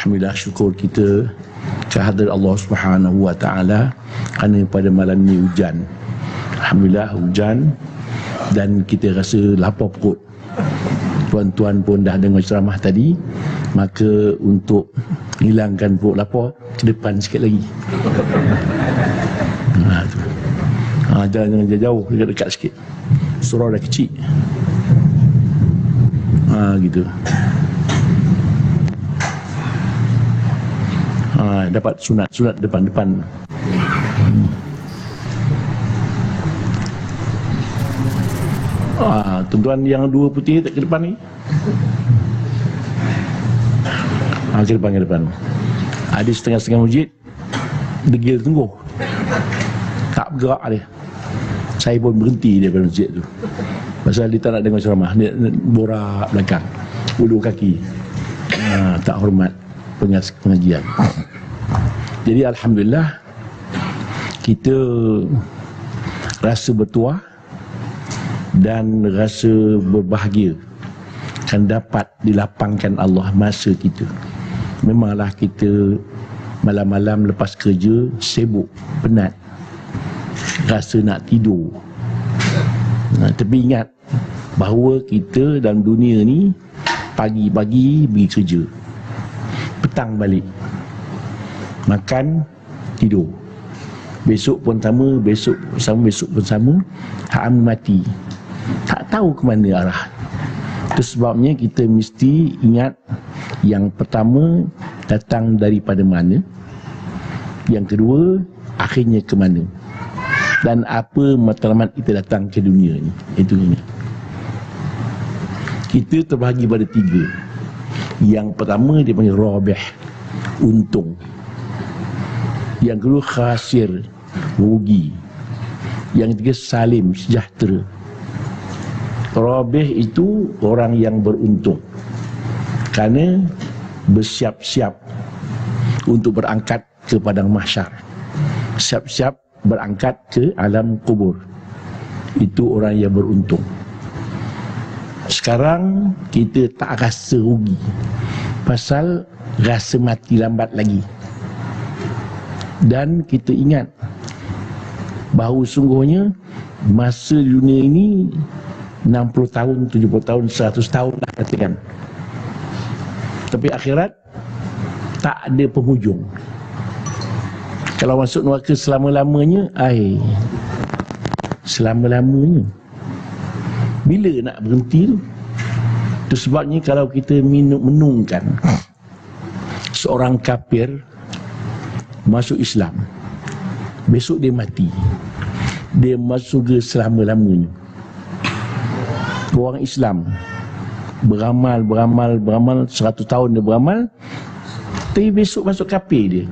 Alhamdulillah, syukur kita kehadirat Allah Subhanahu wa taala kerana pada malam ni hujan. Alhamdulillah hujan dan kita rasa lapar perut. Tuan-tuan pun dah dengar ceramah tadi, maka untuk hilangkan perut lapar, ke depan sikit lagi. Jangan jauh, dekat-dekat sikit. Surau dah kecil. Gitu. Dapat sunat depan-depan. Tuan-tuan yang dua putih tak ke depan ni? Ke depan. Ada setengah-setengah masjid degil tunggu, tak bergerak dia. Saya pun berhenti daripada masjid tu, pasal dia tak nak dengar ceramah. Dia borak belakang, ulur kaki. Tak hormat pengajian. Jadi alhamdulillah kita rasa bertuah dan rasa berbahagia kan dapat dilapangkan Allah masa kita. Memanglah kita malam-malam lepas kerja sibuk, penat, rasa nak tidur. Tapi ingat bahawa kita dalam dunia ni pagi-pagi pergi kerja, petang balik, makan, tidur. Besok pun sama, besok pun sama. Hak mati, tak tahu ke mana arah. Itu sebabnya kita mesti ingat yang pertama datang daripada mana, yang kedua akhirnya ke mana, dan apa matlamat kita datang ke dunia ni. Itu ingat. Kita terbahagi pada tiga. Yang pertama dia panggil rabih, untung. Yang kedua khasir, rugi. Yang ketiga salim, sejahtera. Rabih itu orang yang beruntung kerana bersiap-siap untuk berangkat ke padang mahsyar, siap-siap berangkat ke alam kubur. Itu orang yang beruntung. Sekarang kita tak rasa rugi pasal rasa mati lambat lagi. Dan kita ingat bahawa sungguhnya masa dunia ini 60 tahun, 70 tahun, 100 tahun lah katakan. Tapi akhirat tak ada penghujung. Kalau masuk neraka selama-lamanya, selama-lamanya. Bila nak berhenti tu? Itu sebabnya kalau kita menungkan seorang kafir masuk Islam, besok dia mati, dia masuk ke selama-lamanya. Orang Islam beramal 100 tahun dia beramal, tapi besok masuk kafir, dia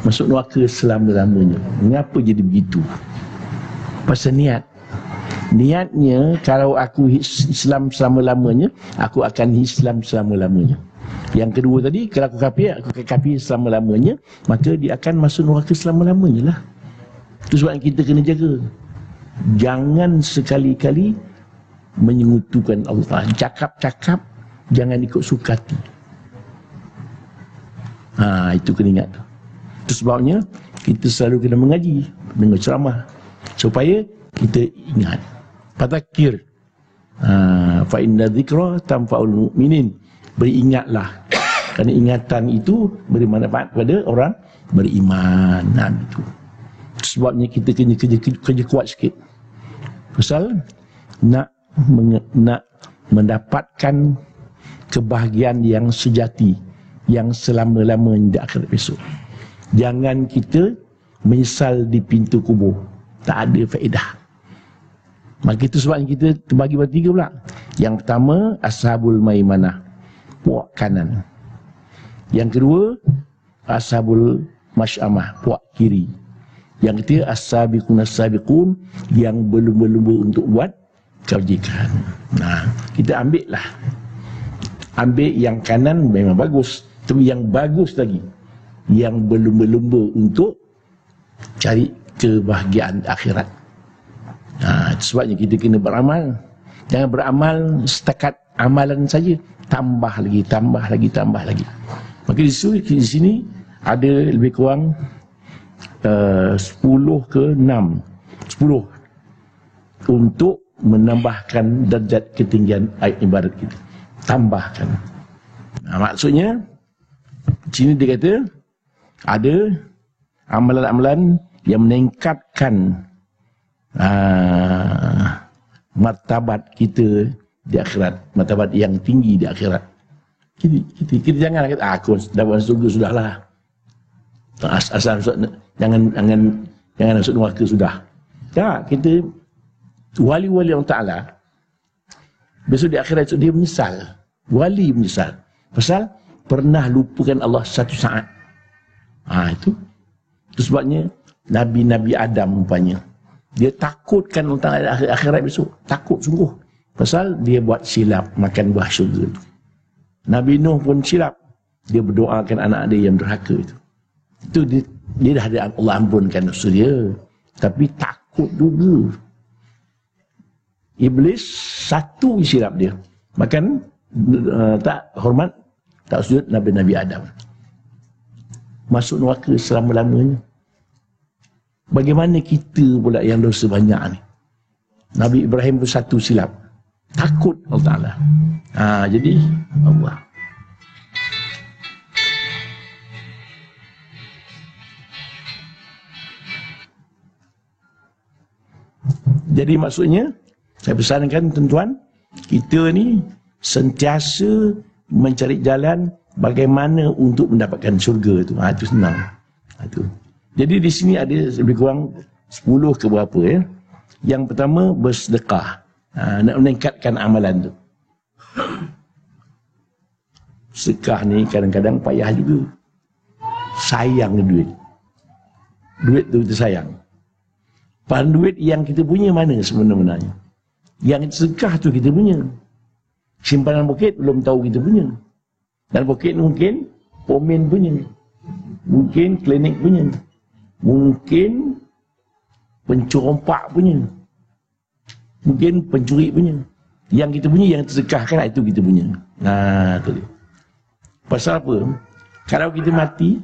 masuk neraka selama-lamanya. Mengapa jadi begitu? Pasal niatnya, kalau aku Islam selama-lamanya, aku akan Islam selama-lamanya. Yang kedua tadi, kalau aku akan kafir selama-lamanya, maka dia akan masuk neraka selama-lamanya lah. Itu sebab kita kena jaga. Jangan sekali-kali menyekutukan Allah. Cakap-cakap jangan ikut suka hati. Itu kena ingat. Itu sebabnya kita selalu kena mengaji, dengar ceramah, supaya kita ingat. Fadzakir fa inna dzikra tanfa'ul mu'minin. Beringatlah, kerana ingatan itu beri manfaat kepada orang beriman. Itu sebabnya kita kena kerja kuat sikit, pasal nak mendapatkan kebahagiaan yang sejati, yang selama-lamanya di akhirat besok. Jangan kita menyesal di pintu kubur, tak ada faedah. Maka itu sebabnya kita terbagi pada tiga pula. Yang pertama, ashabul maimanah, puak kanan. Yang kedua, ashabul masy'amah, puak kiri. Yang ketiga, as-sabiqun, yang berlumba-lumba untuk buat kebajikan. Kita ambil yang kanan memang bagus, tapi yang bagus lagi, yang berlumba-lumba untuk cari kebahagiaan akhirat. Sebabnya kita kena beramal. Jangan beramal setakat amalan saja, tambah lagi. Maka di sini ada lebih kurang 10 ke 6 10 untuk menambahkan darjat ketinggian ibadat kita. Tambahkan. Maksudnya sini dia kata ada amalan-amalan yang meningkatkan martabat kita di akhirat, martabat yang tinggi di akhirat. Kita jangan kata aku dapat surga sudahlah. Asal jangan masuk neraka sudah. Tak, kita wali-wali Allah Ta'ala besok di akhirat itu dia menyesal. Wali menyesal pasal pernah lupakan Allah satu saat. Itu sebabnya Nabi-Nabi Adam umpamanya, dia takutkan Allah Ta'ala akhirat besok. Takut sungguh pasal dia buat silap makan buah syurga itu. Nabi Nuh pun silap, dia berdoakan anak dia yang derhaka itu. Itu dia dah ada Allah ampunkan dosa dia, tapi takut juga. Iblis satu silap dia, makan tak hormat, tak sujud Nabi-Nabi Adam, masuk neraka selama-lamanya. Bagaimana kita pula yang dosa banyak ni? Nabi Ibrahim pun satu silap, takut Allah Ta'ala. Jadi Allah. Jadi maksudnya saya pesankan tuan-tuan, kita ni sentiasa mencari jalan bagaimana untuk mendapatkan syurga tu. Itu senang. Itu. Jadi di sini ada lebih kurang 10 ke berapa ya. Yang pertama bersedekah. Nak meningkatkan amalan tu. Sedekah ni kadang-kadang payah juga. Sayang duit. Duit tu kita sayang. Padahal duit yang kita punya mana sebenarnya? Yang sedekah tu kita punya. Simpanan bukit belum tahu kita punya. Dan bukit mungkin pomen punya. Mungkin klinik punya. Mungkin pencurompak punya. Mungkin pencuri punya. Yang kita punya, yang tersedekahkan itu kita punya. Tu dia. Pasal apa? Kalau kita mati,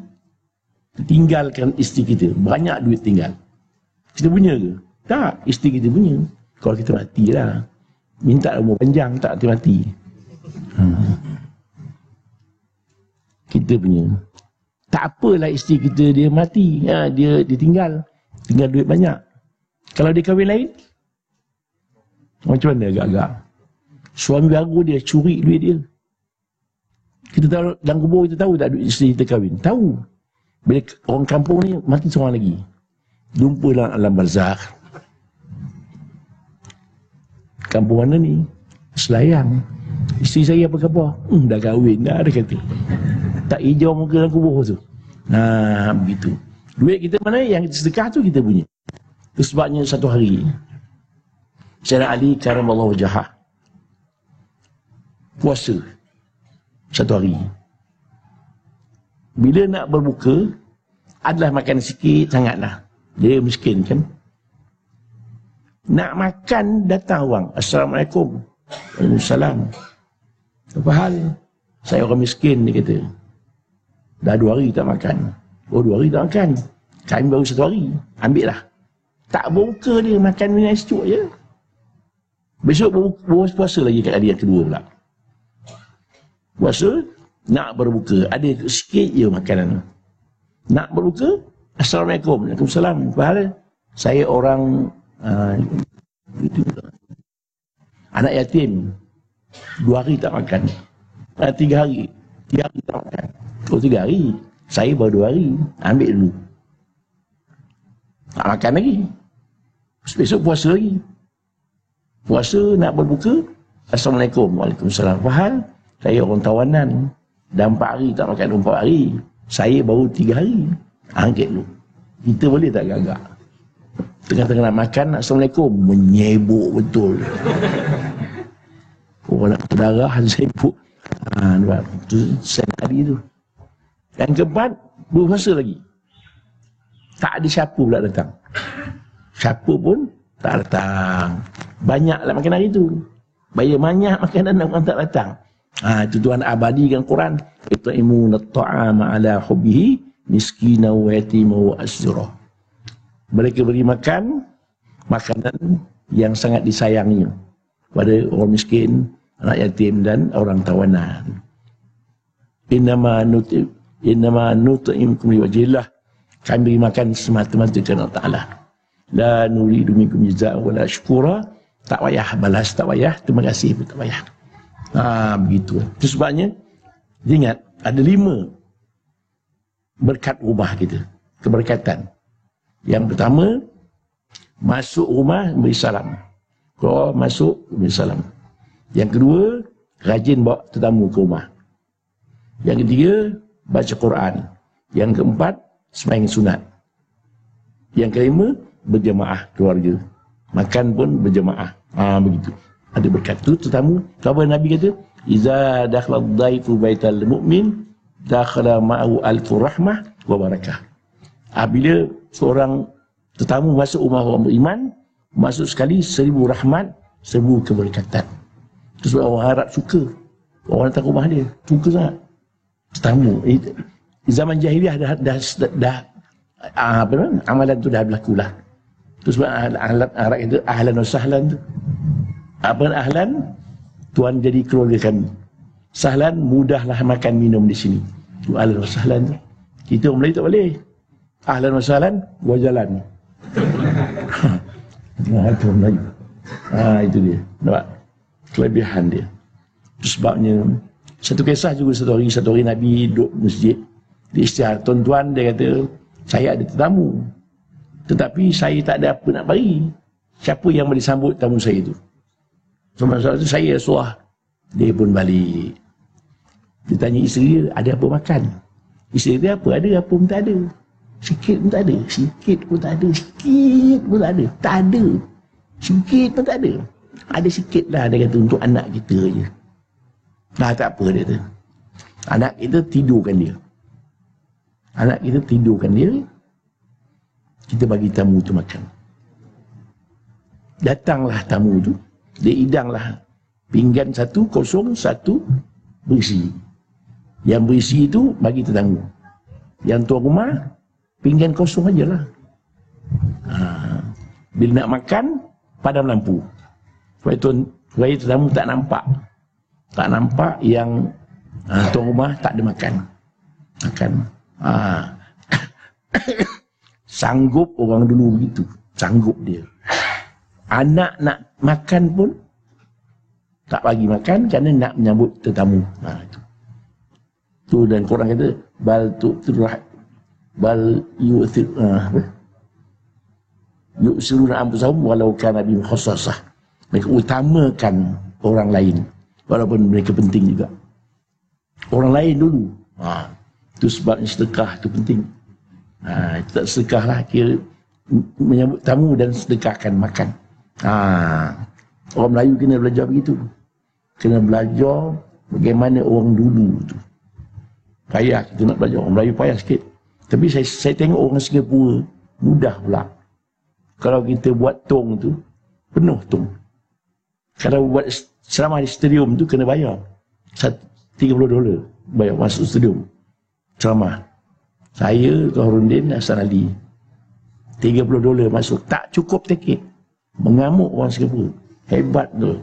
tinggalkan isteri kita. Banyak duit tinggal. Kita punya ke? Tak, isteri kita punya. Kalau kita mati lah, minta umur panjang, tak mati. Kita punya. Tak apalah isteri kita dia mati, dia tinggal duit banyak. Kalau dia kahwin lain, macam mana agak-agak? Suami baru dia curi duit dia. Kita tahu dalam kubur, kita tahu tak duit isteri kita kahwin? Tahu. Bila orang kampung ni mati seorang lagi, jumpa dalam alam barzakh. Kampung mana ni? Selayang. Isteri saya apa khabar? Dah kahwin dah, dia kata. Tak hijau muka dalam kubur tu. Begitu. Duit kita mana yang sedekah tu kita punya. Itu sebabnya satu hari Sayyidina Ali karamallahu wajhah puasa satu hari. Bila nak berbuka, adalah makan sikit sangatlah. Dia miskin kan. Nak makan datang orang. Assalamualaikum. Waalaikumsalam. Apa hal? Saya orang miskin, dia kata. Dah 2 hari tak makan. 2 hari tak makan. Kami baru 1 hari. Ambil lah. Tak berbuka dia, makan minyak secuk je. Besok puasa lagi kat hari yang kedua pula. Puasa, nak berbuka. Ada sikit je makanan. Nak berbuka, Assalamualaikum. Waalaikumsalam. Apa hal? Saya orang anak yatim. 2 hari tak makan. 3 hari. 3 hari tak makan. 3 hari. Saya baru 2 hari. Ambil dulu. Tak makan lagi. Besok puasa lagi. Puasa nak berbuka. Assalamualaikum. Waalaikumsalam. Apa hal? Saya orang tawanan. Dah 4 hari tak makan. 4 hari. Saya baru 3 hari. Angkat dulu. Kita boleh tak gagak? Tengah-tengah nak makan, Assalamualaikum. Menyebuk betul. Orang nak berdarah, sibuk. Itu saya hari tu. Yang keempat, berpuasa lagi. Tak ada siapa pula datang. Siapa pun tak datang. Banyaklah makan hari tu. Bayar banyak makanan orang tak datang. Itu Tuhan abadikan Quran. It'imuna at-ta'ama ala hubbihi miskina wa yatima wa asira. Mereka beri makan makanan yang sangat disayanginya pada orang miskin, anak yatim dan orang tawanan. Innama nut'imukum liwajhillah. Kami beri makan semata-mata kerana Allah Ta'ala. La nuridu minkum jazaa'an wala syukura. Tak payah balas, tak payah terima kasih pun tak payah. Begitu. Itu sebabnya ingat ada 5 berkat rumah kita, keberkatan. Yang pertama, masuk rumah beri salam. Keluar masuk beri salam. Yang kedua, rajin bawa tetamu ke rumah. Yang ketiga, baca Quran. Yang keempat, sembahyang sunat. Yang kelima, berjemaah keluarga. Makan pun berjemaah. Begitu. Ada berkat tu tetamu. Apa Nabi kata? Iza dakhala dhaifu baital mu'min dakhala ma'ahu alfu rahmah wa barakah. Bila seorang tetamu masuk rumah orang beriman, masuk sekali 1000 rahmat, 1000 keberkatan. Itu sebab orang Arab suka. Orang datang rumah dia, suka sangat. Tetamu. Zaman jahiliah dah amalan tu dah berlaku lah. Itu sebab Arab itu ahlan wa sahlan tu. Apa ahlan? Tuan jadi keluarga kami. Sahlan, mudahlah makan minum di sini. Itu ahlan wa sahlan tu. Kita orang Melayu tak boleh. Ahlan wa sahlan, gua jalan. Itu orang Melayu. Itu dia. Nampak? Kelebihan dia. Itu sebabnya, satu kisah juga satu hari Nabi duduk masjid. Di istiar tuan-tuan dia kata, saya ada tetamu. Tetapi saya tak ada apa nak bagi. Siapa yang boleh sambut tamu saya itu? So, masa itu saya suah. Dia pun balik. Dia tanya isteri dia, ada apa makan? Isteri dia apa? Ada apa pun tak ada. Sikit pun tak ada. Sikit pun tak ada. Sikit pun tak ada. Tak ada. Sikit pun tak ada. Ada sikit lah dia kata untuk anak kita je. Dah tak apa dia kata. Anak kita tidurkan dia. Anak kita tidurkan dia. Kita bagi tamu tu makan. Datanglah tamu tu. Dia hidanglah pinggan satu kosong, satu berisi. Yang berisi itu bagi tetamu. Yang tuan rumah, pinggan kosong ajalah. Bila nak makan, padam lampu. Supaya tetamu tak nampak. Tak nampak yang tuan rumah tak ada makan. Sanggup orang dulu begitu. Sanggup dia. Anak nak makan pun tak bagi makan kerana nak menyambut tetamu. Itu. Tu dan Quran kata yu'siruna anfusahum walau kana bihim khassasah. Mereka utamakan orang lain walaupun mereka penting juga. Orang lain dulu. Itu sebabnya sedekah itu penting. Tak sedekahlah kira menyambut tamu dan sedekahkan makan. Orang Melayu kena belajar begitu. Kena belajar bagaimana orang dulu tu. Payah kita nak belajar. Orang Melayu payah sikit. Tapi saya tengok orang Singapura mudah pula. Kalau kita buat tong tu, penuh tong. Kalau buat ceramah di stadium tu kena bayar. $30 bayar masuk stadium. Ceramah. Saya, Tuan Rundin, Hasan Ali. $30 masuk. Tak cukup tiket. Mengamuk orang Singapura. Hebat tu.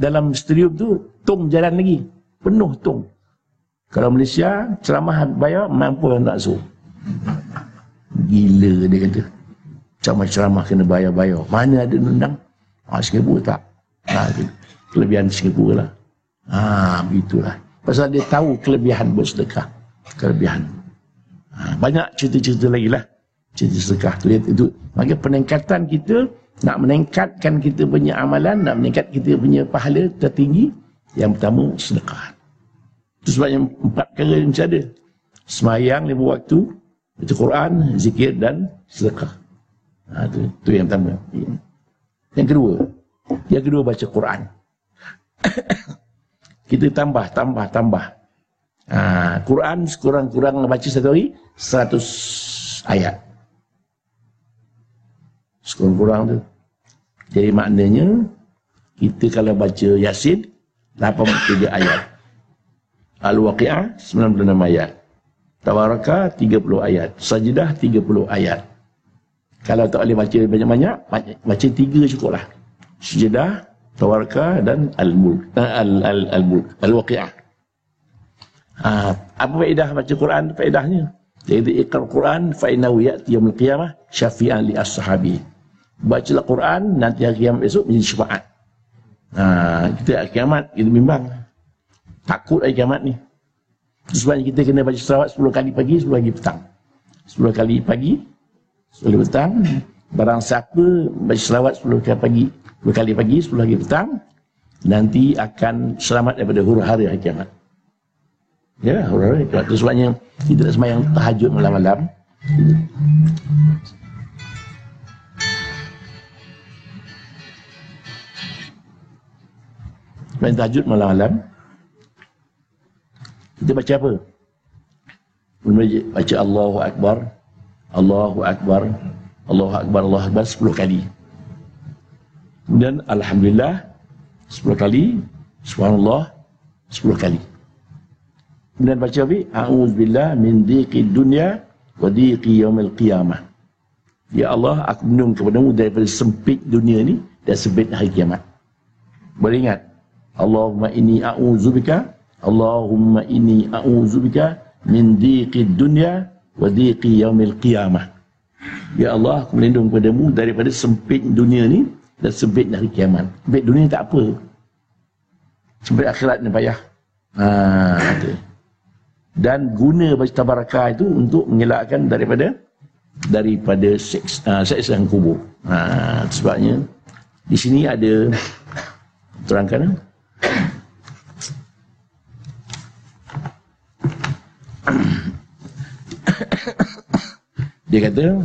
Dalam stadium tu, tong jalan lagi. Penuh tong. Kalau Malaysia, ceramah bayar, mampu orang tak suruh. Gila dia kata. Ceramah kena bayar-bayar. Mana ada undang? Singapura tak. Kelebihan Singapura lah. Begitulah. Pasal dia tahu kelebihan bersedekah. Kelebihan. Banyak cerita-cerita lagi lah. Cerita sedekah tu. Maka peningkatan kita, nak meningkatkan kita punya amalan, nak meningkat kita punya pahala tertinggi, yang pertama sedekah. Itu sebabnya 4 perkara yang mesti ada. Semayang 5 waktu, baca Quran, zikir dan sedekah. Itu yang pertama. Yang kedua baca Quran. Kita tambah. Quran sekurang-kurang baca satu hari 100 ayat. Sekurang-kurang tu. Jadi maknanya kita kalau baca Yasin 83 ayat. Al-Waqi'ah 96 ayat. Tabaraka 30 ayat. Sajdah 30 ayat. Kalau tak boleh baca banyak-banyak, baca 3 cukuplah. Sajdah, Tabaraka dan Al-Mulk. Al-Waqi'ah. Apa faedah baca Quran? Faedahnya, jadi iqra Quran fa innahu ya'ti yaumil qiyamah syafi'an li ashabi. Bacalah Quran, nanti hari kiamat esok menjadi syafaat. Kita hari kiamat kita bimbang. Takut hari kiamat ni. Sebabnya kita kena baca selawat 10 kali pagi, 10 kali petang. 10 kali pagi, 10 kali petang. Barang siapa baca selawat 10 kali pagi, 10 kali pagi, 10 kali petang, nanti akan selamat daripada huru-hara hari kiamat. Ya, huru-hara. Itu sebabnya kita tak sembahyang tahajud malam-malam. Sembahyang tahajud malam-malam. Kita baca apa? Baca Allahu Akbar, Allahu Akbar, Allahu Akbar, Allahu Akbar 10 kali. Kemudian Alhamdulillah 10 kali, Subhanallah 10 kali. Kemudian baca apa? A'udzubillah min dhiqid dunya wa dhiqi yaumil qiyamah. Ya Allah, aku berlindung kepadamu daripada sempit dunia ni dan sempit hari kiamat. Boleh ingat? Allahumma inni a'udzubika, Allahumma inni a'udzubika min dhiqid dunya wa dhiqi yaumil qiyamah. Ya Allah, aku berlindung kepadamu daripada sempit dunia ni dan sempit hari kiamat. Sempit dunia tak apa. Sempit akhirat ni payah. Dan guna baca tabarakah itu untuk mengelakkan daripada seksa kubur. Sebabnya di sini ada terangkan. Dia kata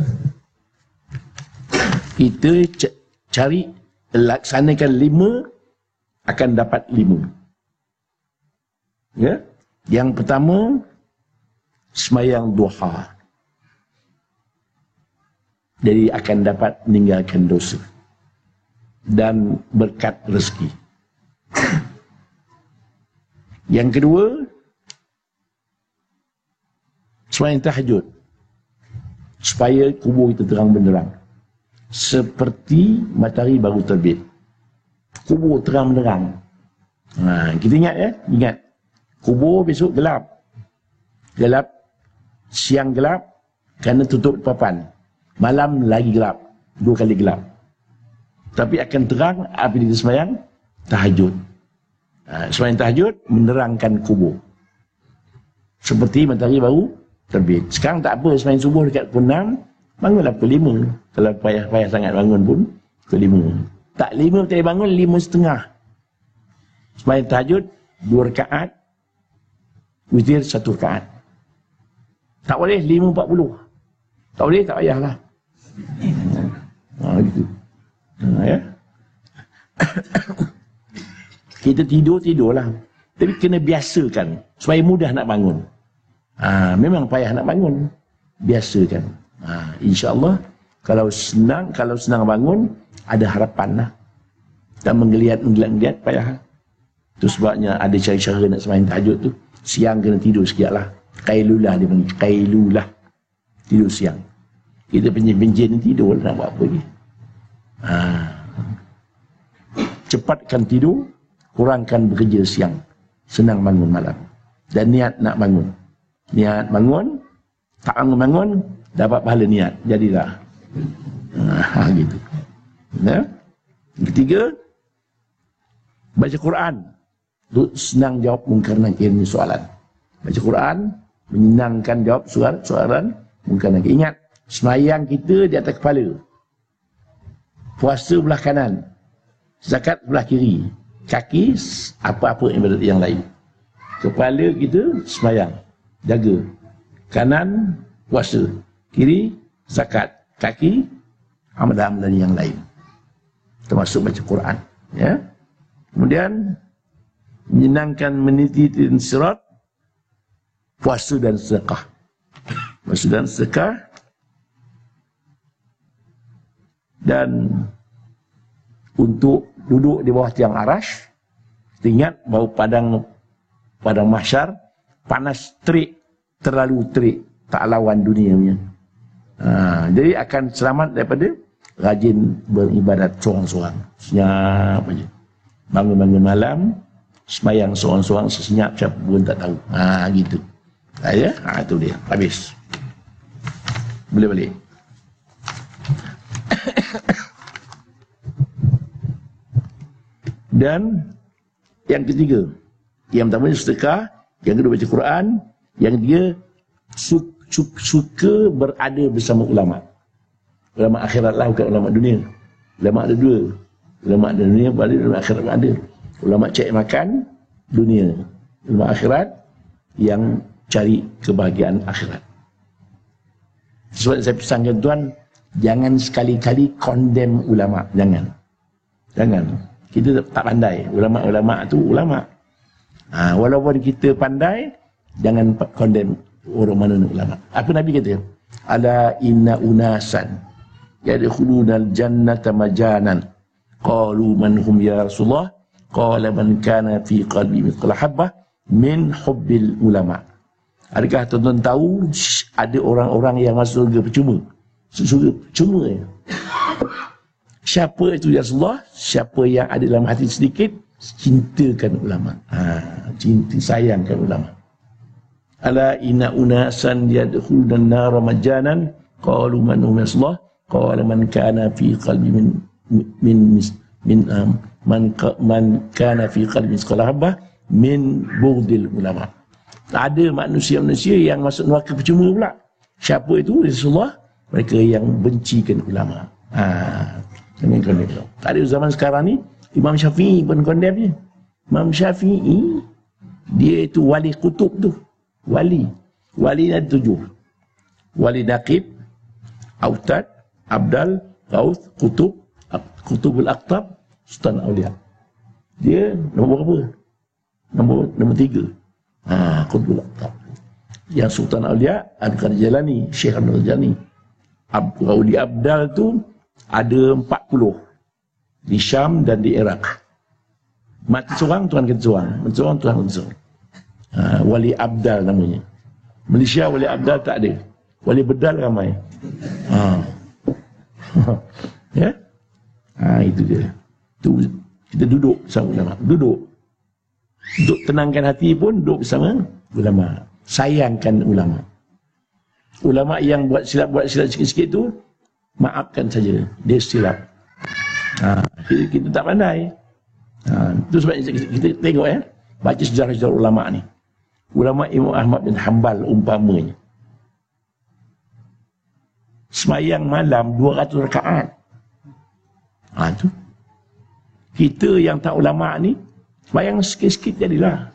kita cari laksanakan 5 akan dapat 5. Ya. Yang pertama, sembahyang duha. Jadi akan dapat meninggalkan dosa dan berkat rezeki. Yang kedua, sembahyang tahajud supaya kubur kita terang benderang seperti matahari baru terbit. Kubur terang benderang. Kita ingat ya, ingat. Kubur besok gelap. Gelap, siang gelap kerana tutup papan. Malam lagi gelap, 2 kali gelap. Tapi akan terang apabila sembahyang tahajud. Sembahyang tahajud menerangkan kubur. Seperti matahari baru terbit. Sekarang tak apa, sembahyang subuh dekat pukul 6, bangunlah pukul 5. Kalau payah sangat bangun pun pukul 5. Tak 5 tak bangun, 5:30. Sembahyang tahajud 2 rakaat, witir 1 rakaat. Tak boleh 5:40. Tak boleh, tak payahlah. Gitu. Ya. Kita tidurlah. Tapi kena biasakan supaya mudah nak bangun. Memang payah nak bangun. Biasakan. InsyaAllah kalau senang bangun, ada harapan lah. Dan menggeliat payah. Itu sebabnya ada cara-cara nak sembahyang tahajud tu. Siang kena tidur sikit lah. Qailulah dia panggil. Qailulah. Tidur siang. Kita penjen-penjen tidur nak buat apa lagi. Cepatkan tidur. Kurangkan bekerja siang. Senang bangun malam. Dan niat nak bangun. Niat bangun. Tak bangun-bangun. Dapat pahala niat. Jadilah. Gitu. Ya. Yang ketiga. Baca Quran. Senang jawab mungkar nakir ni soalan. Baca Quran, menyenangkan jawab soalan mungkar nakir. Ingat, sembahyang kita di atas kepala. Puasa belah kanan. Zakat belah kiri. Kaki, apa-apa ibadat yang lain. Kepala kita, sembahyang. Jaga. Kanan, puasa. Kiri, zakat. Kaki, amalan-amalan yang lain. Termasuk baca Quran. Ya. Kemudian, menyenangkan meniti sirat, puasa dan sedekah. Puasa dan sedekah, dan untuk duduk di bawah tiang arash, Ingat bahawa padang mahsyar panas terik, terlalu terik, tak lawan dunia punya. Jadi akan selamat daripada rajin beribadat seorang-seorang. Senyap aja. Bangun-bangun malam, semayang seorang-seorang sesenyap, siapa pun tak tahu. Gitu. Ya, itu dia. Habis. Boleh balik. Dan yang ketiga, yang pertama sedekah, yang kedua baca Quran, yang ketiga suka berada bersama ulama. Ulama akhirat lah, bukan ulama dunia. Ulama ada dua. Ulama dunia ada, ulama akhirat ada. Ulama cari makan dunia. Ulama akhirat yang cari kebahagiaan akhirat. Sebab saya pesankan tuan, jangan sekali-kali condemn ulama. Jangan. Kita tak pandai. Ulama tu ulama. Walaupun kita pandai, jangan condemn orang mana ulama. Apa Nabi kata? Ala inna unasan yadkhulunal jannata majanan. Qalu man hum ya Rasulullah? Qala man kana fi qalbi mithqala habbah min hubbil ulama. Adakah tuan-tuan tahu ada orang-orang yang masuk surga percuma? Surga percuma ya. Siapa itu ya Rasulullah? Siapa yang ada dalam hati sedikit, cintakan ulama. Cinta, sayangkan ulama. Ala inna unasan yadkhulun nar majanan qalu man hum ya Rasulullah? Qala man kana fi qalbi man kana fi qalbi mithqala habbah min bughdil ulama. Ada manusia-manusia yang masuk neraka percuma pula. Siapa itu? Rasulullah. Mereka yang bencikan ulama. Jangan condemn. Tak ada zaman sekarang ni, Imam Syafi'i pun condemn dia. Imam Syafi'i, dia itu wali kutub tu. Wali ada 7. Wali Naqib, Autad, Abdal, Gauth, Kutubul Aqtab, Sultan Aulia. Dia nombor berapa? Nombor 3. Kutubul Aqtab. Yang Sultan Aulia, Abdul Qadir Jalani, Syekh Abdul Jalani. Wali Abdal tu ada 40 di Syam dan di Iraq. Mati seorang, Tuhan kata seorang. Mati seorang, Tuhan kata seorang. Wali Abdal namanya. Malaysia Wali Abdal tak ada. Wali Bedal ramai. Ya? Itu dia. Tu kita duduk bersama ulama. Duduk. Untuk tenangkan hati pun duduk bersama ulama. Sayangkan ulama. Ulama yang buat silap sikit-sikit tu, maafkan saja, dia silap. Kita tak pandai. Itu sebab kita tengok baca sejarah-sejarah ulama ni. Ulama Imam Ahmad bin Hanbal umpamanya, semayang malam 200 rakaat. Tu. Kita yang tak ulama ni, semayang sikit-sikit jadilah.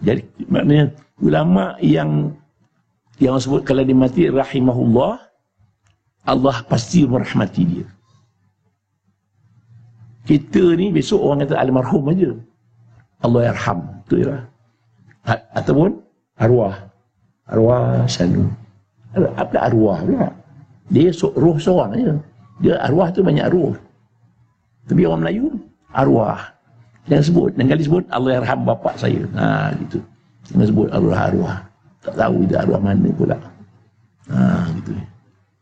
Jadi maknanya ulama yang sebut kalau dia mati rahimahullah, Allah pasti merahmati dia. Kita ni besok orang kata almarhum aja, Allah yarham, tu lah. Ataupun arwah selalu. Apa arwah pula? Dia roh seorang aja. Dia arwah tu banyak roh. Tapi orang Melayu arwah. Jangan sebut, dan kali sebut Allah yarham bapak saya. Gitu. Jangan sebut arwah. Tak tahu itu arwah mana pula. Gitu.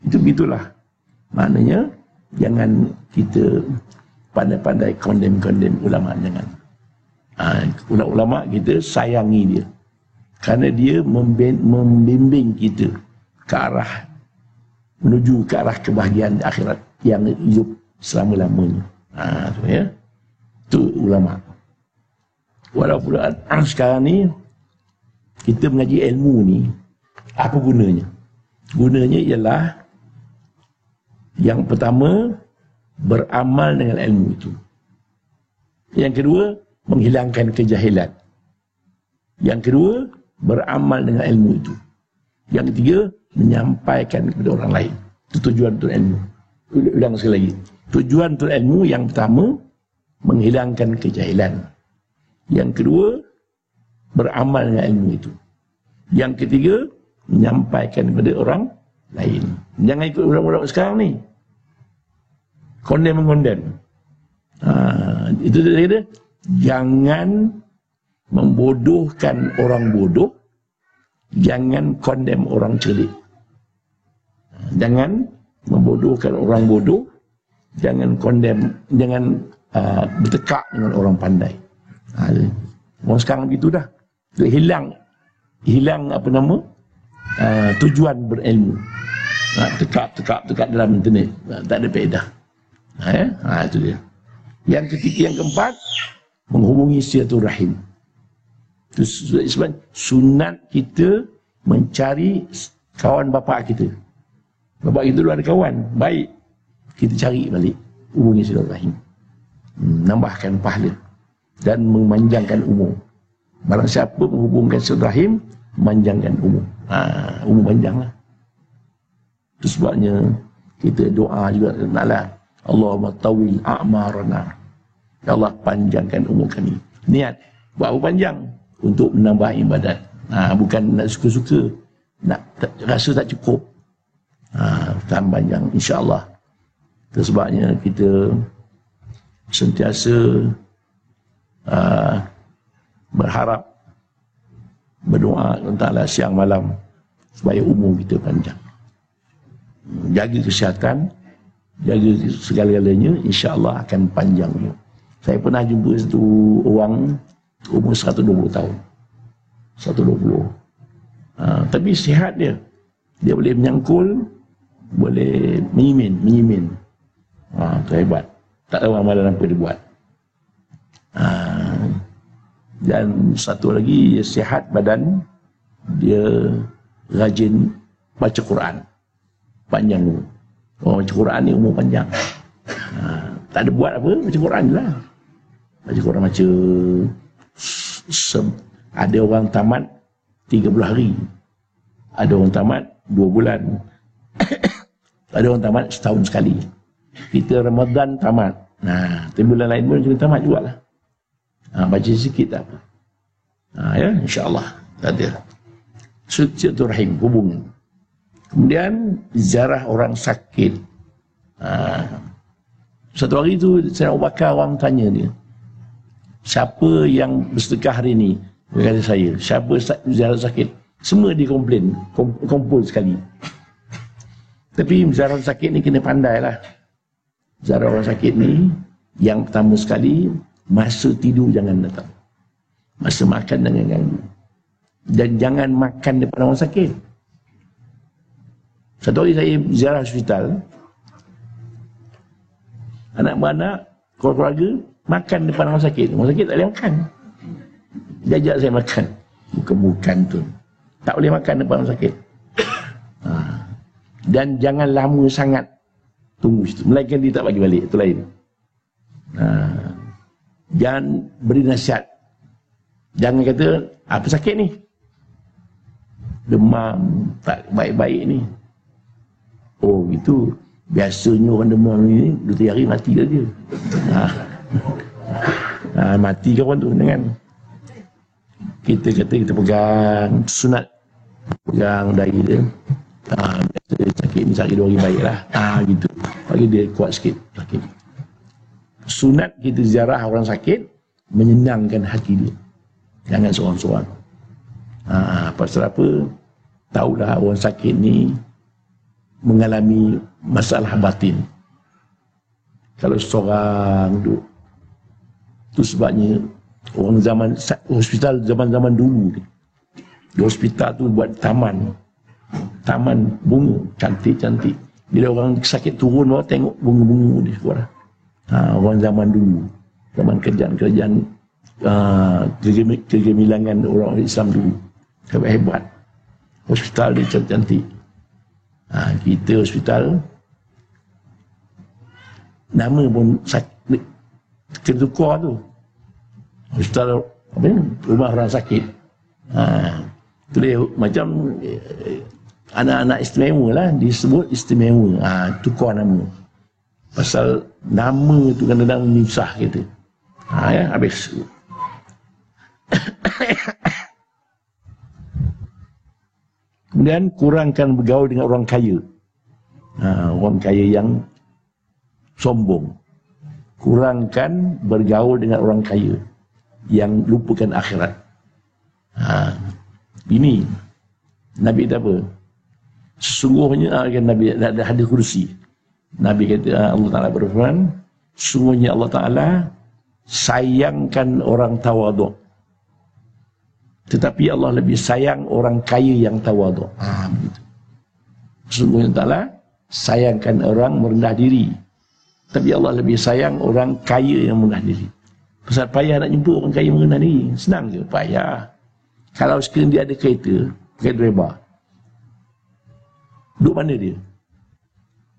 Itu begitulah. Maknanya jangan kita pandai-pandai condemn ulama, jangan. Ulama kita sayangi dia. Kerana dia membimbing kita ke arah menuju ke arah kebahagiaan akhirat yang hidup selama-lamanya. Itu ulama. Walaupun sekarang ni kita mengaji ilmu ni, apa gunanya? Gunanya ialah yang pertama, beramal dengan ilmu itu. Yang kedua, menghilangkan kejahilan. Yang kedua, beramal dengan ilmu itu. Yang ketiga, menyampaikan kepada orang lain. Itu tujuan untuk ilmu. Ulang sekali lagi. Tujuan untuk ilmu yang pertama, menghilangkan kejahilan. Yang kedua, beramal dengan ilmu itu. Yang ketiga, menyampaikan kepada orang lain. Jangan ikut budak-budak sekarang ni. Condemn-mengondemn. Itu dia kata, Jangan membodohkan orang bodoh, jangan condemn orang cerdik. Jangan membodohkan orang bodoh, jangan condemn, jangan bertekak dengan orang pandai. Orang sekarang begitu dah. Hilang apa nama? Tujuan berilmu. Tekak dalam internet. Tak ada faedah. Itu dia. Yang ketiga, yang keempat, menghubungi silaturahim. Sebab sunat kita mencari kawan bapa kita. Bapa kita dulu ada kawan baik, kita cari balik, hubungi silaturahim, nambahkan pahala dan memanjangkan umur. Barang siapa menghubungkan silaturahim, memanjangkan umur. Umur panjanglah. Itu sebabnya kita doa juga naklah, Allahumma tawil a'marana, ya Allah panjangkan umur kami. Niat buat umur panjang untuk menambah ibadat. Bukan nak suka-suka, nak rasa tak cukup. Tambah panjang, insya-Allah. Itu sebabnya kita sentiasa berharap, berdoa tentang siang malam supaya umur kita panjang. Jaga kesihatan, jaga segala-galanya, insya-Allah akan panjang umur. Saya pernah jumpa satu orang umur 120 tahun. 120. Tapi sihat dia. Dia boleh menyangkul, boleh menyimin. Itu hebat. Tak tahu amalan apa dia buat. Dan satu lagi, dia sihat badan, dia rajin baca Quran. Panjang umur. Orang baca Quran ni umur panjang. Tak ada buat apa, baca Quran je lah. Baca Quran ada orang tamat 30 hari. Ada orang tamat 2 bulan. Ada orang tamat setahun sekali. Kita Ramadan tamat. Tapi bulan lain pun kita tamat jugalah. Baca sikit tak apa. Ya, insya-Allah. Ada. Silaturahim, hubungan. Kemudian ziarah orang sakit. Satu hari tu saya Abu Bakar, orang tanya dia, siapa yang bersedekah hari ni? Dia kata saya. Siapa ziarah sakit? Semua dia komplain, kumpul sekali. Tapi ziarah sakit ni kena pandai lah. Ziarah orang sakit ni, yang pertama sekali, masa tidur jangan datang. Masa makan jangan ganggu. Dan jangan makan depan orang sakit. Satu hari saya ziarah hospital, anak-anak, keluarga makan depan orang sakit. Orang sakit tak boleh makan. Dia ajak saya makan. Bukan tu. Tak boleh makan depan orang sakit. Dan jangan lama sangat tunggu situ. Melainkan dia tak bagi balik. Itu lain. Jangan beri nasihat. Jangan kata, apa sakit ni? Demam, tak baik-baik ni. Oh gitu. Biasanya orang demam ni 2-3 hari mati saja. Mati kawan tu dengan kita kata kita pegang sunat, pegang dahi dia. Biasa sakit ni sakit 2 hari baik lah. Gitu. Bagi dia kuat sikit sakit. Sunat kita ziarah orang sakit menyenangkan hati dia. Jangan seorang-seorang. Pasal apa? Tahulah orang sakit ni mengalami masalah batin. Kalau seorang duduk, itu sebabnya orang zaman hospital zaman-zaman dulu ni, di hospital tu buat taman bunga cantik-cantik. Bila orang sakit turun, orang tengok bunga-bunga di sekolah. Orang zaman dulu, zaman kerajaan kegemilangan orang Islam dulu, hebat. Hospital ni cantik-cantik. Kita hospital, nama pun ketukar tu. Hospital apa ni? Rumah orang sakit. Tu dia macam anak-anak istimewa lah, disebut istimewa. Tukar nama. Pasal nama tu kadang-kadang menyusah kita. Ya, habis. Kemudian kurangkan bergaul dengan orang kaya. Orang kaya yang sombong. Kurangkan bergaul dengan orang kaya. yang lupakan akhirat. Ini Nabi kata apa? Sesungguhnya Nabi ada hadis kursi. Nabi kata, Allah Ta'ala berfirman, sesungguhnya Allah Ta'ala sayangkan orang tawaduk, tetapi Allah lebih sayang orang kaya yang tawaduk. Begitu. Sesungguhnya Allah Ta'ala sayangkan orang merendah diri, tapi Allah lebih sayang orang kaya yang merendah diri. Pasal payah nak jumpa orang kaya merendah diri. Senang je, payah. Kalau sekiranya dia ada kereta, kereta driver, duduk mana dia?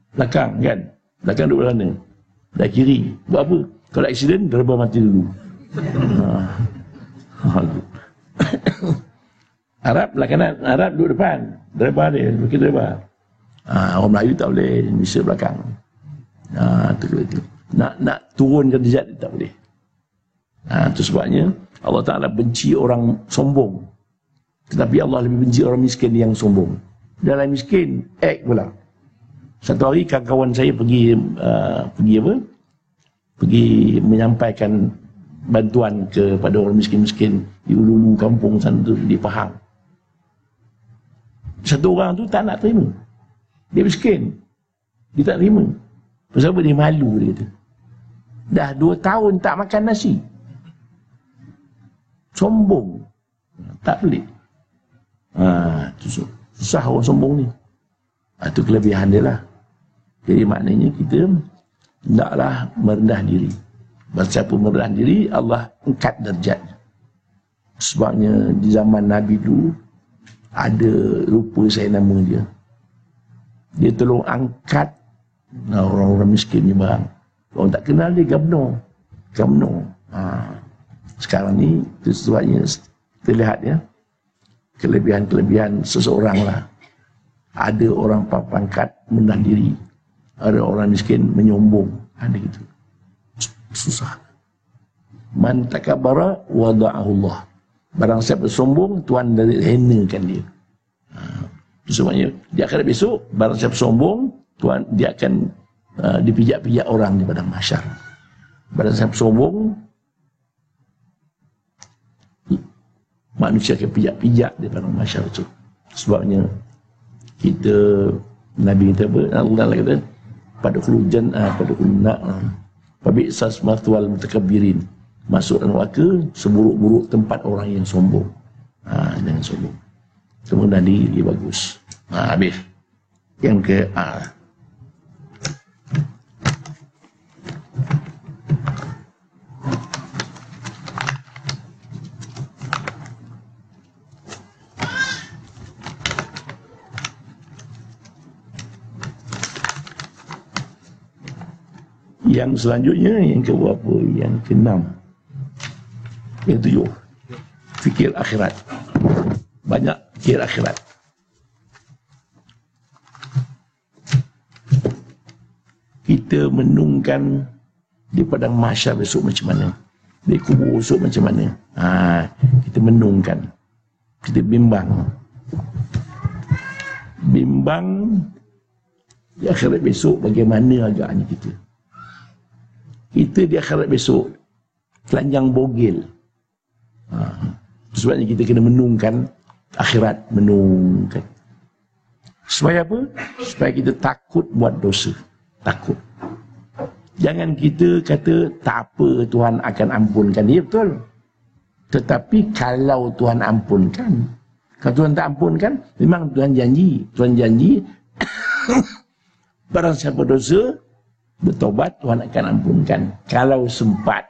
Belakang kan? Belakang duduk mana? Belah kiri. Buat apa? Kalau aksiden, driver mati dulu. Arab belah kanan, Arab duduk depan. Driver dia, bukit driver. Orang Melayu tak boleh, Indonesia belakang. Itu. Nak turunkan derajat dia tak boleh. Itu sebabnya Allah Ta'ala benci orang sombong, tetapi Allah lebih benci orang miskin yang sombong. Dalam miskin, pula. Satu hari kawan-kawan saya pergi menyampaikan bantuan kepada orang miskin-miskin di ulu-ulu kampung sana tu, di Pahang. Satu orang tu tak nak terima. Dia miskin, dia tak terima. Pasal apa? Dia malu, dia kata. Dah 2 tahun tak makan nasi. Sombong. Tak pelik. Susah orang sombong ni. Itu kelebihan dia lah. Jadi maknanya kita hendaklah merendah diri. Siapa merendah diri, Allah angkat derajatnya. Sebabnya di zaman Nabi dulu ada, lupa saya nama dia, dia tolong angkat orang-orang miskin ni barang. Orang tak kenal dia, Gabno. Sekarang ni itu sebabnya terlihat ya kelebihan-kelebihan seseorang lah. Ada orang pangkat merendah diri, ada orang miskin menyombong, ada gitu. Susah. Man takabbara wada'ahu Allah. Barang siapa sombong, Tuhan henakan dia. Sebabnya di akhirat besok, barang siapa sombong, Tuhan dia akan dipijak-pijak orang di padang mahsyar. Barang siapa sombong, manusia akan pijak-pijak di padang mahsyar itu. Sebabnya kita, Nabi kata apa? Allah kata, pada khulujan, pada khulunak, pabi'sas mathwal mutakabbirin. Masuk neraka seburuk-buruk tempat orang yang sombong. Jangan sombong. Kemudian dia bagus. Habis. Yang ke yang selanjutnya, yang ke berapa? Yang ke-6. Yang 7. Fikir akhirat. Banyak fikir akhirat. Kita menungkan di padang mahsyar besok macam mana, di kubur besok macam mana. Kita menungkan, kita bimbang di akhirat besok bagaimana agaknya kita. Kita di akhirat besok telanjang bogel. Sebabnya kita kena menungkan akhirat, menungkan. Supaya apa? Supaya kita takut buat dosa. Takut. Jangan kita kata tak apa, Tuhan akan ampunkan. Ya betul. Tetapi kalau Tuhan ampunkan, kalau Tuhan tak ampunkan, memang Tuhan janji. Tuhan janji barang siapa dosa bertobat, Tuhan akan ampunkan. Kalau sempat.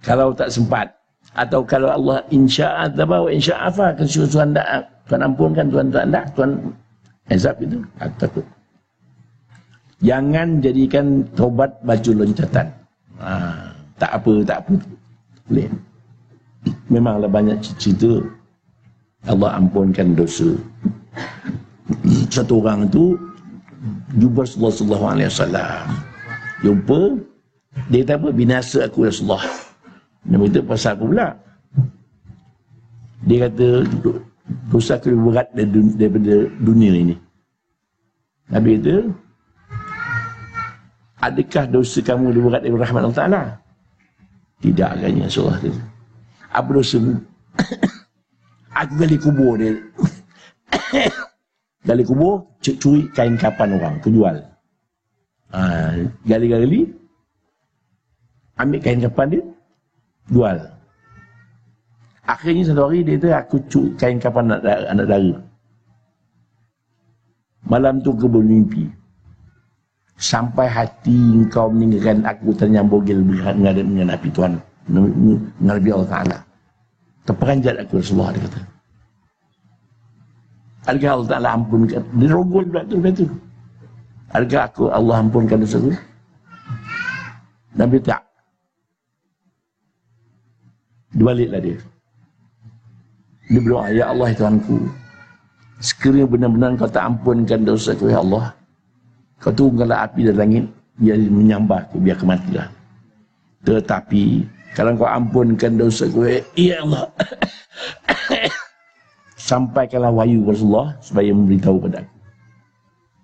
Kalau tak sempat. Atau kalau Allah insya'adzaba wa insya'afa, kalau Tuhan tak, Tuhan ampunkan, Tuhan tak, Tuhan azab itu. Takut. Jangan jadikan tobat baju loncatan. Tak apa. Boleh. Memanglah banyak cerita Allah ampunkan dosa. Satu orang tu jumpa Rasulullah sallallahu alaihi wasallam. Jumpa, dia kata apa? Binasa aku Rasulullah. Nabi kata, pasal aku pula. Dia kata, dosa aku lebih berat daripada dunia ini. Nabi kata, adakah dosa kamu lebih berat daripada rahmat Allah Ta'ala? Tidak, agaknya Rasulullah kata. Apa dosa? Aku gali kubur dia. Gali kubur, curi kain kapan orang, aku jual. Gali-gali, ambil kain kapan dia, jual. Akhirnya satu hari dia tu aku curi kain kapan anak dara. Malam tu aku bermimpi. Sampai hati engkau meninggalkan aku ternyambung dengan api Tuhan. Dengan Nabi Allah Ta'ala. Terperanjat aku Rasulullah, dia kata. Adakah Allah Ta'ala ampunkan? Dia rogol pula tu. Adakah Allah ampunkan dosa tu? Nabi tak. Dibaliklah dia. Dia berdoa, ya Allah Tuhanku, sekiranya benar-benar kau tak ampunkan dosa ku, ya Allah, kau turunkanlah api dari langit, biar menyambar aku, biar kematilah. Tetapi kalau kau ampunkan dosa ku, ya Allah, sampaikanlah wahyu Rasulullah supaya memberitahu pada aku.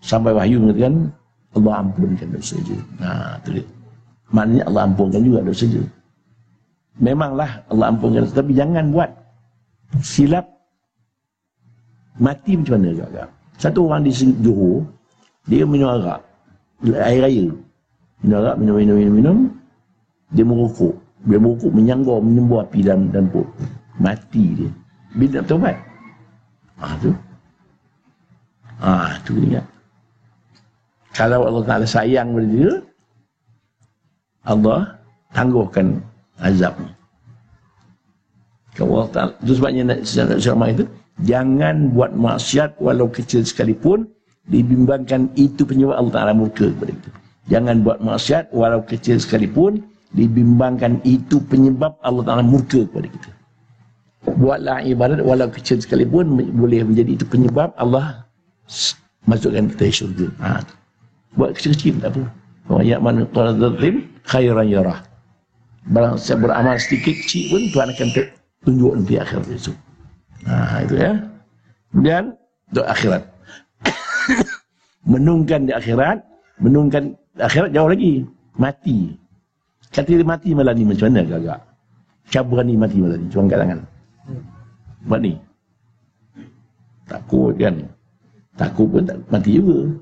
Sampai wahyu mengatakan Allah ampunkan dosa je. Nah, tu dia. Maknanya Allah ampunkan juga dosa je. Memanglah Allah ampunkan dosa, tapi jangan buat silap mati macam mana agak. Satu orang di Johor, dia minum arak, air raya. Minum arak, minum. Dia merokok. Dia merokok menyanggur api dalam perut. Mati dia. Bila nak bertobat? Tu ingat. Kalau Allah Ta'ala sayang pada dia, Allah tangguhkan azabnya. Kalau Allah Ta'ala, itu sebabnya ceramah itu, jangan buat maksiat walau kecil sekalipun, dibimbangkan itu penyebab Allah Ta'ala murka kepada kita. Jangan buat maksiat walau kecil sekalipun, dibimbangkan itu penyebab Allah Ta'ala murka kepada kita. Buatlah ibadat walau kecil sekalipun, boleh menjadi itu penyebab Allah masukkan kita syurga. Buat kecil-kecil tak apa. Wa ya'man qadzatim khairan yarah. Barang siapa beramal sedikit kecil pun Tuhan akan tunjuk nanti akhirat itu. Itu ya. Kemudian doa akhirat. Menungkan di akhirat jauh lagi. Mati. Kata dia mati malah ni macam mana agak-agak. Siapa berani mati malah ni? Cuma angkat tangan. Buat ni. Takut kan. Takut pun tak mati juga.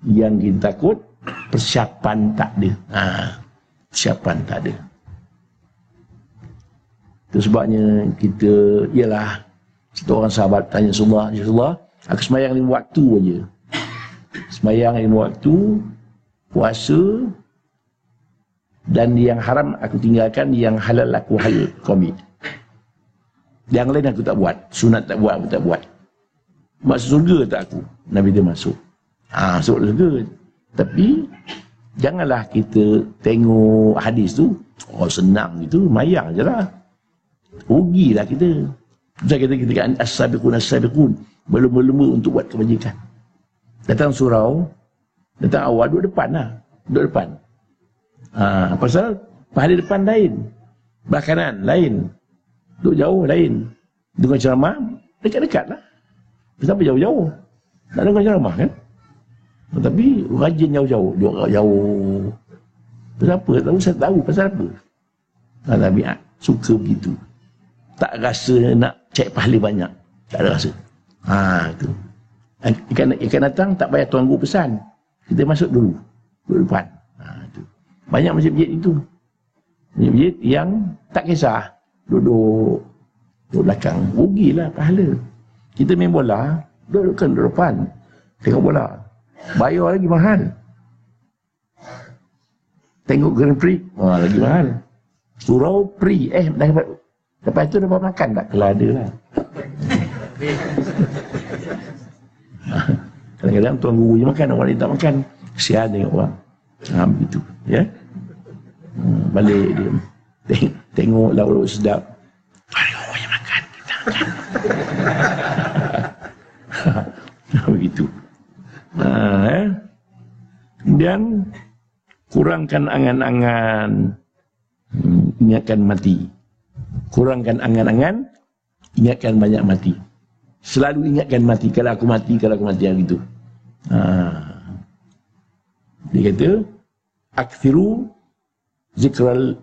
Yang kita takut, persiapan tak ada. Persiapan tak ada. Itu sebabnya kita, ialah satu orang sahabat tanya Rasulullah, aku semayang 5 waktu aja. Semayang 5 waktu, puasa, dan yang haram aku tinggalkan, yang halal aku halal komit. Yang lain aku tak buat, sunat tak buat, aku tak buat. Masuk surga tak aku? Nabi dia masuk. Masuk surga. Tapi janganlah kita tengok hadis tu, senang gitu, mayang je lah. Rugilah kita. Kita kan as-sabiqun, berlumba-lumba untuk buat kebajikan. Datang surau, datang awal, duduk depan lah. Duduk depan. Pasal pahala depan lain, belah kanan lain, duduk jauh lain. Dengar ceramah dekat-dekat lah. Kenapa jauh-jauh? Nak dengar ceramah kan? Tetapi rajin jauh-jauh, duduk jauh. Pasal apa? Saya tahu pasal apa. Nabi suka begitu. Tak rasa nak cek pahala banyak. Tak ada rasa. Itu. Ikan datang tak payah tuan guru pesan. Kita masuk dulu. Duduk depan. Itu. Banyak masjid-masjid itu. Masjid yang tak kisah. Duduk belakang. Rugilah pahala. Kita main bola, duduk depan. Tengok bola. Bayar lagi mahal. Tengok Grand Prix, lagi mahal. Surau free. Lepas itu dapat makan tak? Kalau ada lah. Kadang-kadang tuan guru je makan, orang lain tak makan. Kesian tengok orang. Begitu. Ya? Balik dia. Tengok lauk-lauk sedap. Tuan guru je makan. Kita makan. Begitu. Kemudian kurangkan angan-angan, ingatkan mati. Kurangkan angan-angan, ingatkan banyak mati. Selalu ingatkan mati. Kalau aku mati yang gitu. Dia kata, akthiru zikral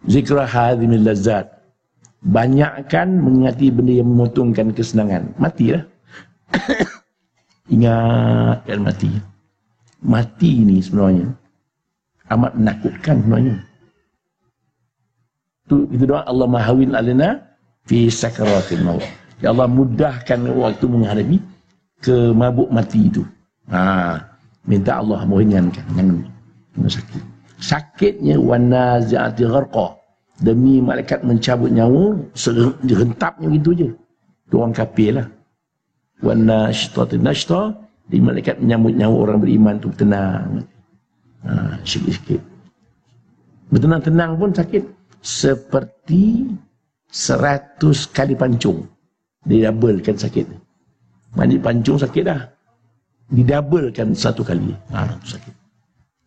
Zikra hadhimil lazzat. Banyakkan mengingati benda yang memotongkan kesenangan. Matilah. Ingatkan mati. Mati ni sebenarnya amat menakutkan sebenarnya. Itu doa Allah mahawin alina fi sakaratil maut. Ya Allah mudahkan waktu menghadapi kemabuk mati itu. Minta Allah meringankan jangan sakit. Sakitnya wanazi'ati gharqa. Demi malaikat mencabut nyawa, serentapnya gitu je. Itu orang kafir lah. Wanashtatin nashta, di malaikat menyambut nyawa orang beriman tu tenang. Sikit-sikit. Bertenang-tenang pun sakit. Seperti 100 kali pancung. Didabelkan sakit. Mandi pancung sakit dah. Didabelkan 1 kali. Sakit.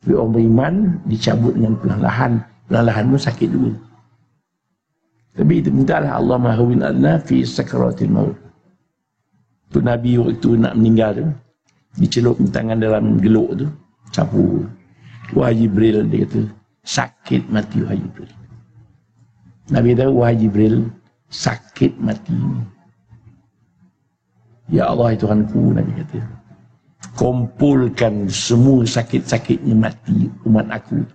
Tapi orang beriman dicabut dengan perlahan-lahan. Perlahan-lahan pun sakit juga. Tapi itu mintalah Allah mahawin adna fi sakaratil maut. Tu Nabi waktu nak meninggal tu, dicelup tangan dalam geluk tu, sapu. Wahai Jibril, dia kata, sakit mati wahai Jibril. Nabi kata, wahai Jibril, sakit mati. Ya Allah, Tuhanku, Nabi kata, kumpulkan semua sakit-sakitnya mati umat aku.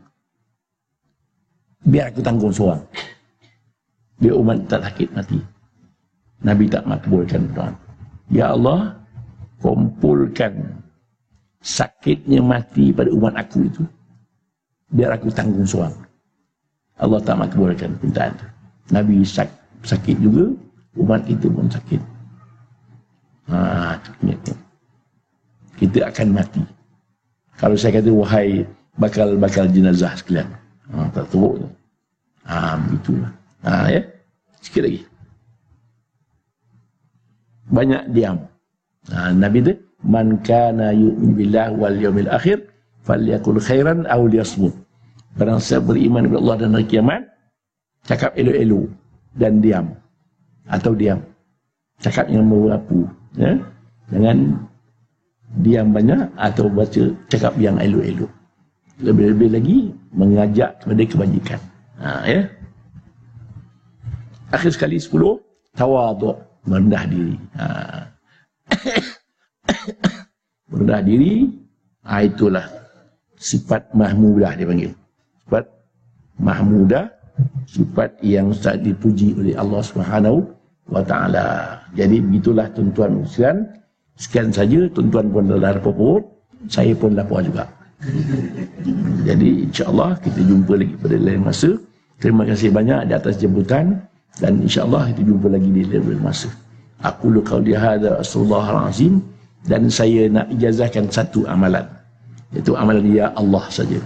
Biar aku tanggung seorang. Biar umat tak sakit mati. Nabi tak makbulkan doa. Ya Allah, kumpulkan sakitnya mati pada umat aku itu. Biar aku tanggung seorang. Allah tak makbulkan permintaan itu. Nabi sakit juga, umat itu pun sakit. Kita akan mati. Kalau saya kata, wahai bakal jenazah sekalian. Tak teruk tu. Begitulah. Ya. Sikit lagi. Banyak diam. Nabi tu, man kana yu'min billah wal yawmil akhir falyakul khairan aw liyasmut. Barang siapa beriman kepada Allah dan hari kiamat, cakap elok-elok dan diam. Atau diam. Cakap yang merapu. Ya. Jangan diam banyak atau baca cakap yang elok-elok. Lebih-lebih lagi mengajak kepada kebajikan. Ya. Akhir sekali 10, tawaduk, merendah diri. Merendah diri, itulah sifat mahmudah dia panggil. Sifat mahmudah, sifat yang dipuji oleh Allah Subhanahu wa taala. Jadi begitulah tuan-tuan sekalian. Sekian saja, tuan-tuan pun dah lapor, saya pun lapor juga. Jadi insya-Allah kita jumpa lagi pada lain masa. Terima kasih banyak di atas jemputan dan insya-Allah kita jumpa lagi di lain masa. Aku lu qauli hadza astaghfirullahal azim dan saya nak ijazahkan satu amalan. Iaitu amalan ya Allah saja.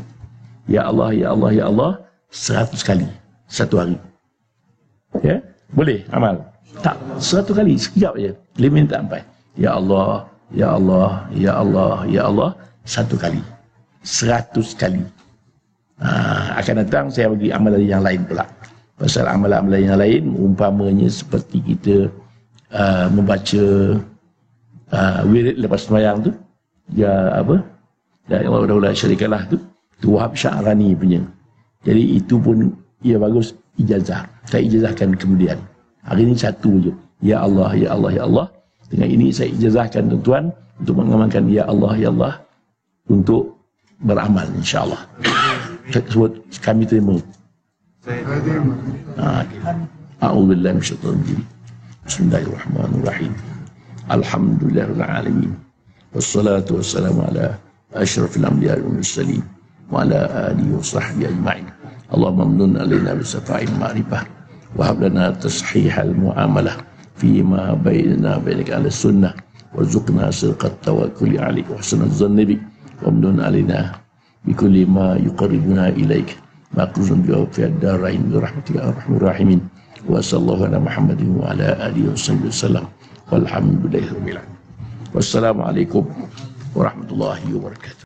Ya Allah, ya Allah, ya Allah 100 kali satu hari. Ya? Boleh amal? Tak, 100 kali sekejap aja. 5 minit tak sampai. Ya Allah, ya Allah, ya Allah, ya Allah 1 kali. 100 kali. Akan datang saya bagi amalan yang lain pula. Pasal amalan-amalan yang lain umpamanya seperti kita membaca wirid lepas sembahyang tu, ya apa? Ya Allah la syarikalah tu Wahab Sya'rani punya. Jadi itu pun ia bagus ijazah. Saya ijazahkan kemudian. Hari ini satu je. Ya Allah, ya Allah, ya Allah. Dengan ini saya ijazahkan tuan-tuan untuk mengamalkan ya Allah, ya Allah untuk beramal insya-Allah. Sebut kami terima. A'udzubillahi minasyaitonir rajim. Bismillahirrahmanirrahim. Alhamdulillahirabbil alamin. Wassalatu wassalamu ala asyrafil anbiya'i wal mursalin wa ala alihi wa sahbihi ajma'in. Allahumma amnun alaina bi safa'il ma'rifah wa hab lana tashihal muamalah fima bainana bainaka ala sunnah warzuqna sidqat tawakkuli 'alaika wa husnal dhanni bik wa amnun alaina bi kulli ma yuqarribuna ilaik maqrun bi ad-darain bi rahmatika arhamar rahimin wa sallallahu ala Muhammadin wa ala alihi wasallam walhamdulillahi rabbil alamin. Wassalamu alaikum warahmatullahi wabarakatuh.